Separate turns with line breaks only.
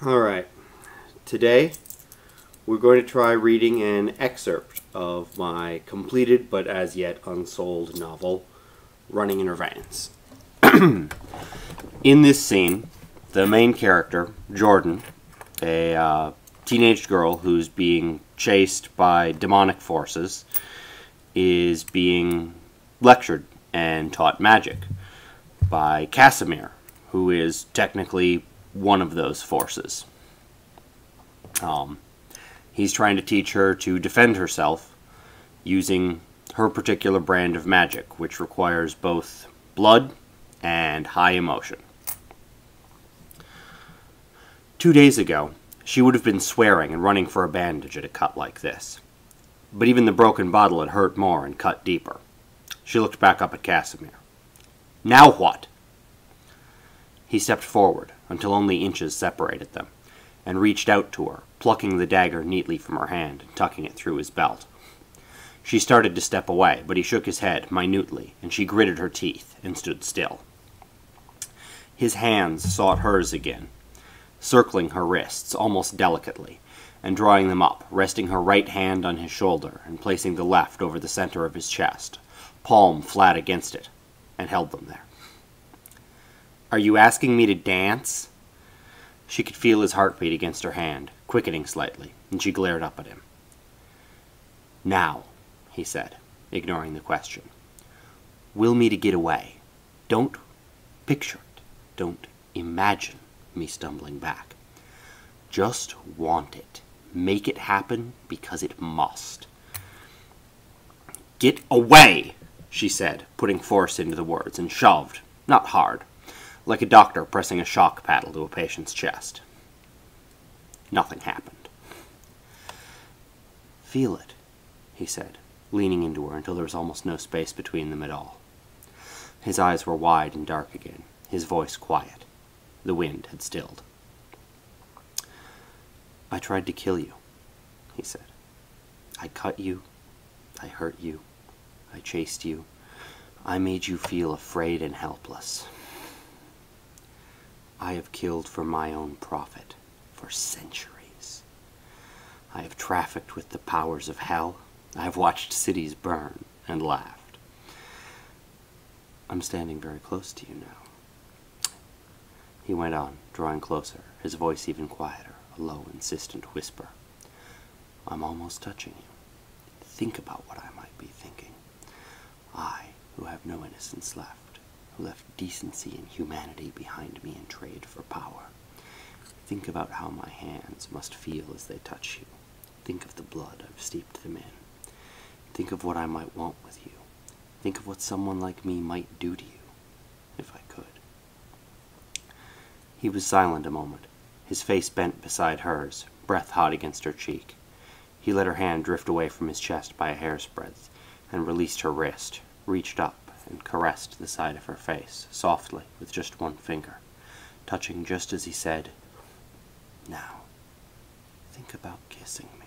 Alright, today we're going to try reading an excerpt of my completed but as yet unsold novel, Running in Her Veins. In this scene, the main character, Jordan, a teenage girl who's being chased by demonic forces, is being lectured and taught magic by Casimir, who is technically one of those forces. He's trying to teach her to defend herself using her particular brand of magic, which requires both blood and high emotion. 2 days ago, she would have been swearing and running for a bandage at a cut like this. But even the broken bottle had hurt more and cut deeper. She looked back up at Casimir. Now what? He stepped forward until only inches separated them, and reached out to her, plucking the dagger neatly from her hand and tucking it through his belt. She started to step away, but he shook his head minutely, and she gritted her teeth and stood still. His hands sought hers again, circling her wrists almost delicately, and drawing them up, resting her right hand on his shoulder and placing the left over the center of his chest, palm flat against it, and held them there. Are you asking me to dance? She could feel his heartbeat against her hand, quickening slightly, and she glared up at him. Now, he said, ignoring the question. Will me to get away. Don't picture it. Don't imagine me stumbling back. Just want it. Make it happen because it must. Get away, she said, putting force into the words, and shoved, not hard, like a doctor pressing a shock paddle to a patient's chest. Nothing happened. Feel it, he said, leaning into her until there was almost no space between them at all. His eyes were wide and dark again, his voice quiet. The wind had stilled. I tried to kill you, he said. I cut you. I hurt you. I chased you. I made you feel afraid and helpless. I have killed for my own profit for centuries. I have trafficked with the powers of hell. I have watched cities burn and laughed. I'm standing very close to you now. He went on, drawing closer, his voice even quieter, a low, insistent whisper. I'm almost touching you. Think about what I might be thinking. I, who have no innocence left, who left decency and humanity behind me in trade for power. Think about how my hands must feel as they touch you. Think of the blood I've steeped them in. Think of what I might want with you. Think of what someone like me might do to you, if I could. He was silent a moment, his face bent beside hers, breath hot against her cheek. He let her hand drift away from his chest by a hair's breadth, and released her wrist, reached up, and caressed the side of her face, softly, with just one finger, touching just as he said, Now, think about kissing me.